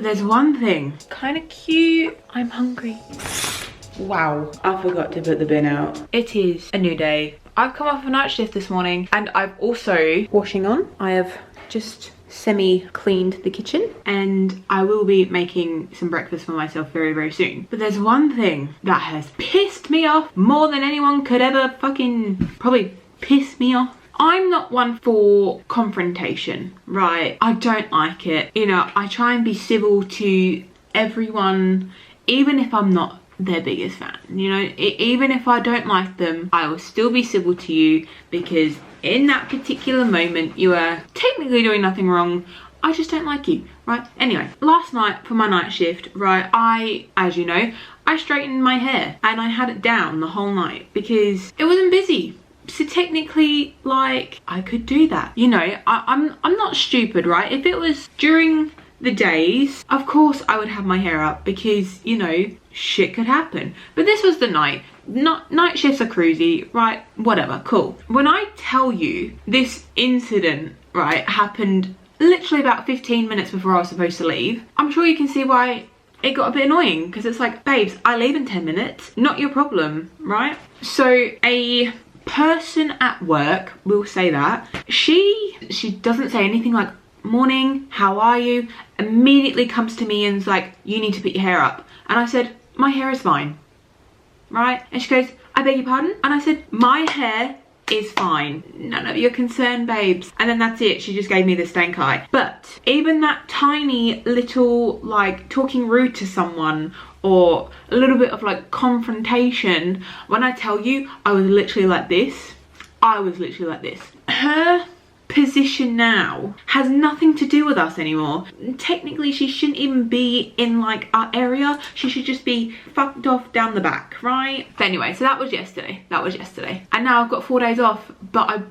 But there's one thing. Kind of cute. I'm hungry. Wow, I forgot to put the bin out. It is a new day. I've come off a night shift this morning and I've also washing on. I have just semi-cleaned the kitchen and I will be making some breakfast for myself very, very soon. But there's one thing that has pissed me off more than anyone could ever fucking probably piss me off. I'm not one for confrontation, right? I don't like it. You know, I try and be civil to everyone, even if I'm not their biggest fan. You know, even if I don't like them, I will still be civil to you because in that particular moment you are technically doing nothing wrong. I just don't like you, right? Anyway, last night for my night shift, right, as you know, I straightened my hair and I had it down the whole night because it wasn't busy. So technically, like, I could do that. You know, I'm not stupid, right? If it was during the days, of course I would have my hair up because, you know, shit could happen. But this was the night. Night shifts are cruisy, right? Whatever, cool. When I tell you this incident, right, happened literally about 15 minutes before I was supposed to leave, I'm sure you can see why it got a bit annoying because it's like, babes, I leave in 10 minutes, not your problem, right? So a person at work will say that. She doesn't say anything like, morning, how are you? Immediately comes to me and is like, you need to put your hair up. And I said, my hair is fine, right? And she goes, I beg your pardon? And I said, my hair is fine. None of your concern, babes. And then that's it. She just gave me the stank eye. But even that tiny little, like, talking rude to someone or a little bit of like confrontation, when I tell you, I was literally like this. I was literally like this. Her position now has nothing to do with us anymore. Technically she shouldn't even be in like our area. She should just be fucked off down the back, right? But anyway, so that was yesterday. And now I've got 4 days off, but I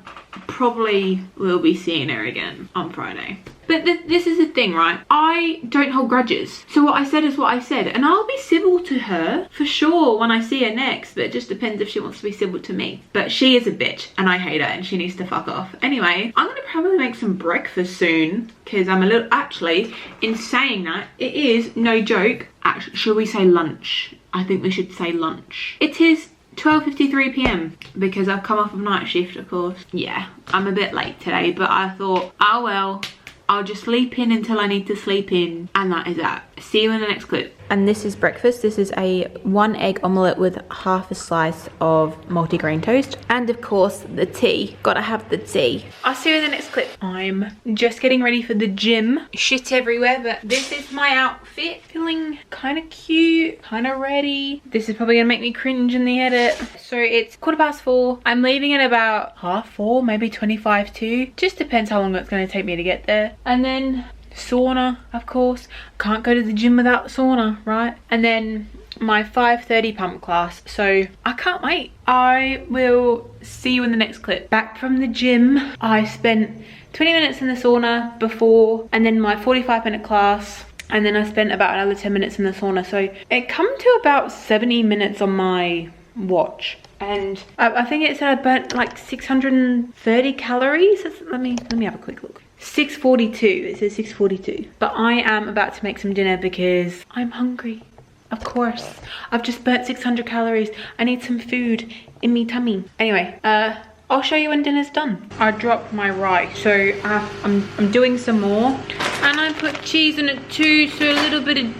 probably will be seeing her again on Friday. But this is the thing, right? I don't hold grudges. So what I said is what I said. And I'll be civil to her for sure when I see her next. But it just depends if she wants to be civil to me. But she is a bitch and I hate her and she needs to fuck off. Anyway, I'm going to probably make some breakfast soon. Because I'm a little... Actually, in saying that, it is, no joke. Actually, should we say lunch? I think we should say lunch. It is 12:53 p.m. because I've come off of night shift, of course. Yeah, I'm a bit late today. But I thought, oh well. I'll just sleep in until I need to sleep in, and that is that. See you in the next clip. And this is breakfast. This is a 1 egg omelette with half a slice of multigrain toast. And of course, the tea. Gotta have the tea. I'll see you in the next clip. I'm just getting ready for the gym. Shit everywhere, but this is my outfit. Feeling kind of cute, kind of ready. This is probably gonna make me cringe in the edit. So it's 4:15. I'm leaving at about 4:30, maybe 25 to. Just depends how long it's gonna take me to get there. And then sauna, of course. Can't go to the gym without sauna, right? And then my 5:30 pump class. So I can't wait. I will see you in the next clip. Back from the gym. I spent 20 minutes in the sauna before, and then my 45-minute class. And then I spent about another 10 minutes in the sauna. So it come to about 70 minutes on my watch. And I think it said I burnt like 630 calories. Let me have a quick look. 6:42, it says 6:42. But I am about to make some dinner because I'm hungry. Of course. I've just burnt 600 calories. I need some food in me tummy. Anyway, I'll show you when dinner's done. I dropped my rice, so I'm doing some more. And I put cheese in it too, so a little bit of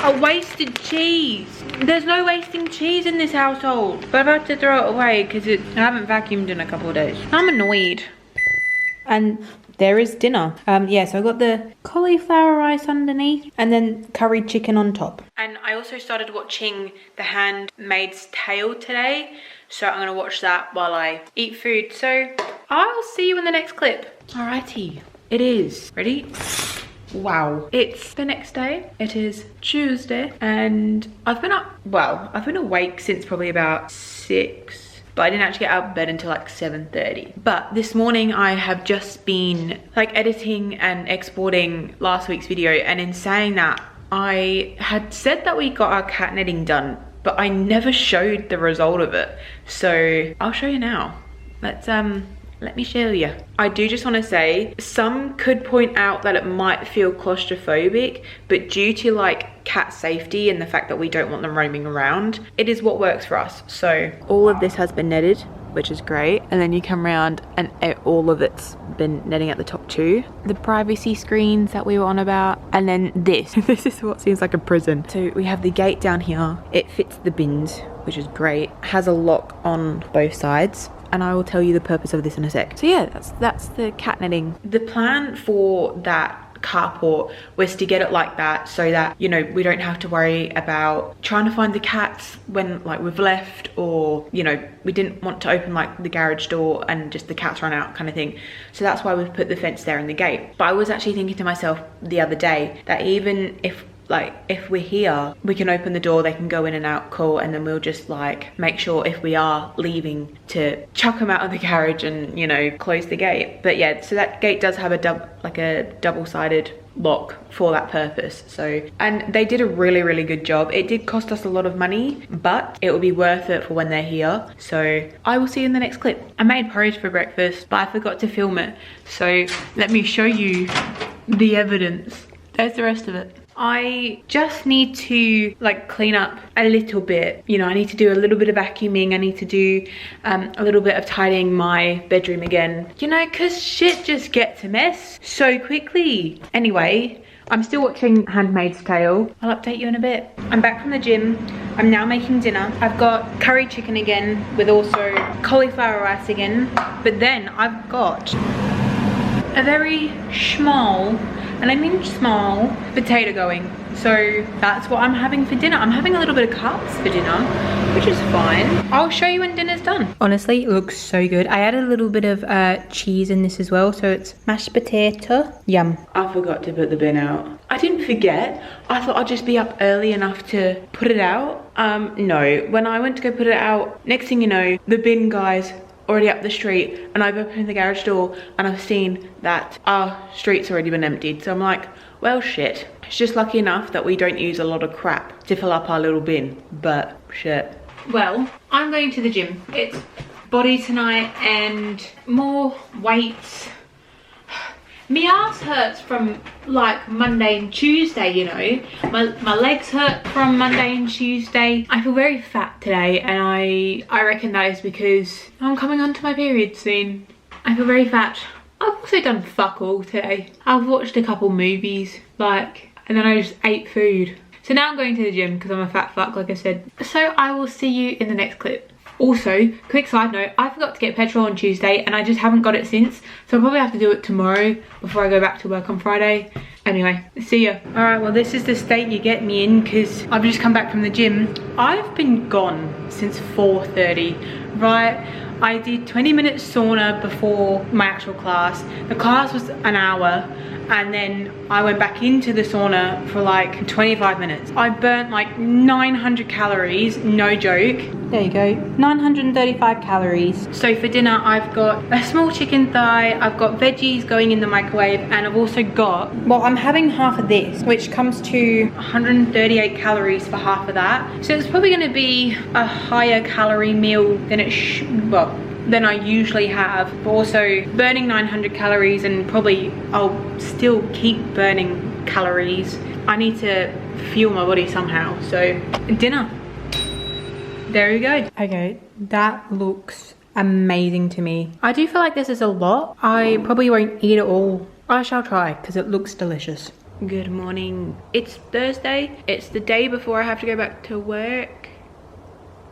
a wasted cheese. There's no wasting cheese in this household. But I've had to throw it away because I haven't vacuumed in a couple of days. I'm annoyed. And there is dinner. Yeah, so I got the cauliflower rice underneath and then curried chicken on top. And I also started watching The Handmaid's Tale today. So I'm gonna watch that while I eat food. So I'll see you in the next clip. Alrighty, it is. Ready? Wow, it's the next day. It is Tuesday and I've been awake since probably about 6. But I didn't actually get out of bed until like 7:30. But this morning I have just been like editing and exporting last week's video. And in saying that, I had said that we got our cat netting done, but I never showed the result of it. So I'll show you now. Let's Let me show you. I do just want to say, some could point out that it might feel claustrophobic, but due to like cat safety and the fact that we don't want them roaming around, it is what works for us. So all of this has been netted, which is great. And then you come around and all of it's been netting at the top too. The privacy screens that we were on about. And then this is what seems like a prison. So we have the gate down here. It fits the bins, which is great. Has a lock on both sides. And I will tell you the purpose of this in a sec. So yeah, that's the cat netting. The plan for that carport was to get it like that so that, you know, we don't have to worry about trying to find the cats when like we've left, or, you know, we didn't want to open like the garage door and just the cats run out kind of thing. So that's why we've put the fence there and the gate. But I was actually thinking to myself the other day that even if we're here, we can open the door, they can go in and out, cool, and then we'll just like make sure if we are leaving to chuck them out of the garage and, you know, close the gate. But yeah, so that gate does have a double-sided lock for that purpose. So, and they did a really good job. It did cost us a lot of money, but it will be worth it for when they're here. So I will see you in the next clip. I made porridge for breakfast, but I forgot to film it. So let me show you the evidence. There's the rest of it. I just need to like clean up a little bit. You know, I need to do a little bit of vacuuming. I need to do a little bit of tidying my bedroom again. You know, cause shit just gets a mess so quickly. Anyway, I'm still watching Handmaid's Tale. I'll update you in a bit. I'm back from the gym. I'm now making dinner. I've got curry chicken again with also cauliflower rice again. But then I've got a very small, and I mean small, potato going. So that's what I'm having for dinner. I'm having a little bit of carbs for dinner, which is fine. I'll show you when dinner's done. Honestly, it looks so good. I added a little bit of cheese in this as well, so it's mashed potato. Yum. I forgot to put the bin out. I didn't forget. I thought I'd just be up early enough to put it out. No, when I went to go put it out, next thing you know, the bin guys already up the street, and I've opened the garage door and I've seen that our street's already been emptied. So I'm like, well shit, it's just lucky enough that we don't use a lot of crap to fill up our little bin, but shit. Well, I'm going to the gym. It's body tonight and more weights. My ass hurts from like Monday and Tuesday, you know. My legs hurt from Monday and Tuesday. I feel very fat today, and I reckon that is because I'm coming onto my period soon. I feel very fat. I've also done fuck all today. I've watched a couple movies, like, and then I just ate food. So now I'm going to the gym because I'm a fat fuck, like I said. So I will see you in the next clip. Also, quick side note, I forgot to get petrol on Tuesday and I just haven't got it since. So I'll probably have to do it tomorrow before I go back to work on Friday. Anyway, see ya. All right, well, this is the state you get me in because I've just come back from the gym. I've been gone since 4:30, right? I did 20 minutes sauna before my actual class. The class was an hour, and then I went back into the sauna for like 25 minutes. I burnt like 900 calories, no joke. There you go, 935 calories. So for dinner, I've got a small chicken thigh, I've got veggies going in the microwave, and I've also got, well, I'm having half of this, which comes to 138 calories for half of that. So it's probably gonna be a higher calorie meal than than I usually have, but also burning 900 calories, and probably I'll still keep burning calories. I need to fuel my body somehow. So dinner, there you go. Okay, that looks amazing to me. I do feel like this is a lot. I probably won't eat it all. I shall try because it looks delicious. Good morning. It's Thursday. It's the day before I have to go back to work.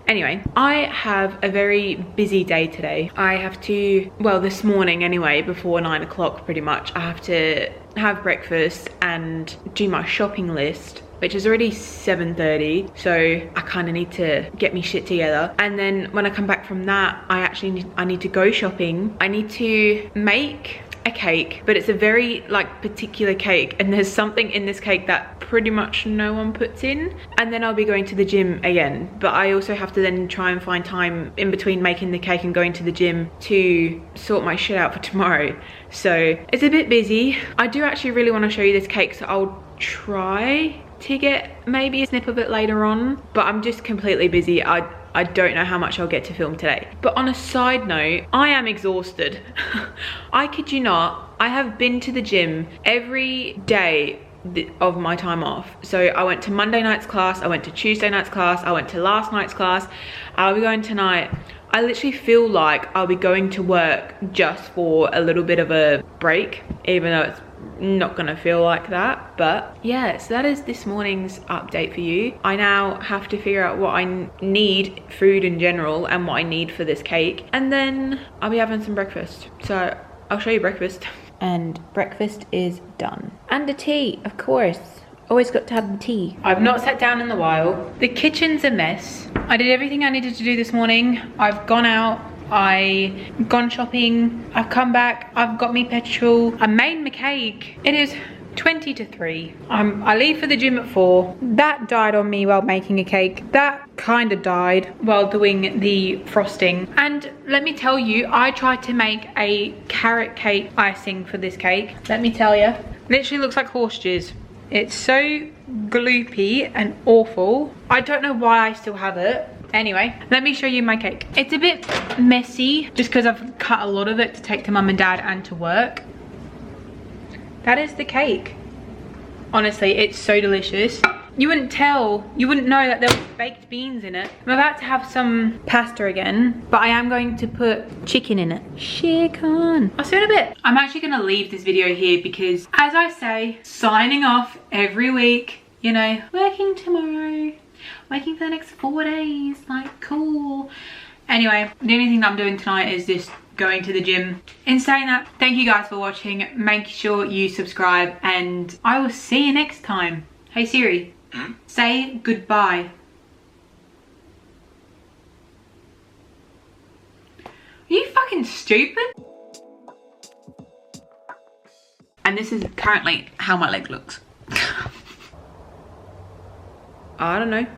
Anyway, I have a very busy day today. I have to, well, this morning anyway, before 9 o'clock pretty much, I have to have breakfast and do my shopping list, which is already 7:30, so I kind of need to get me shit together. And then when I come back from that, I need to go shopping. I need to make a cake, but it's a very like particular cake, and there's something in this cake that pretty much no one puts in. And then I'll be going to the gym again, but I also have to then try and find time in between making the cake and going to the gym to sort my shit out for tomorrow. So it's a bit busy. I do actually really want to show you this cake, so I'll try to get maybe a snip of it later on, but I'm just completely busy. I I don't know how much I'll get to film today. But on a side note, I am exhausted. I kid you not, I have been to the gym every day of my time off. So I went to Monday night's class, I went to Tuesday night's class, I went to last night's class, I'll be going tonight. I literally feel like I'll be going to work just for a little bit of a break, even though it's not gonna feel like that. But yeah, so that is this morning's update for you. I now have to figure out what I need, food in general, and what I need for this cake, and then I'll be having some breakfast. So I'll show you breakfast. And breakfast is done. And a tea, of course. Always got to have the tea. I've not sat down in a while. The kitchen's a mess. I did everything I needed to do this morning. I've gone out, I've gone shopping, I've come back, I've got me petrol, I made my cake. It is 20 to 3. I leave for the gym at 4. That died on me while making a cake. That kind of died while doing the frosting. And let me tell you, I tried to make a carrot cake icing for this cake. Let me tell you, literally looks like horse jizz. It's so gloopy and awful. I don't know why I still have it. Anyway, let me show you my cake. It's a bit messy just because I've cut a lot of it to take to mum and dad and to work. That is the cake. Honestly, it's so delicious. You wouldn't tell, you wouldn't know that there were baked beans in it. I'm about to have some pasta again, but I am going to put chicken in it. Chicken. I'll see you in a bit. I'm actually gonna leave this video here because, as I say, signing off every week, you know, working tomorrow, working for the next 4 days, like cool. Anyway, the only thing that I'm doing tonight is just going to the gym. In saying that, thank you guys for watching. Make sure you subscribe and I will see you next time. Hey Siri, say goodbye. Are you fucking stupid? And this is currently how my leg looks. I don't know.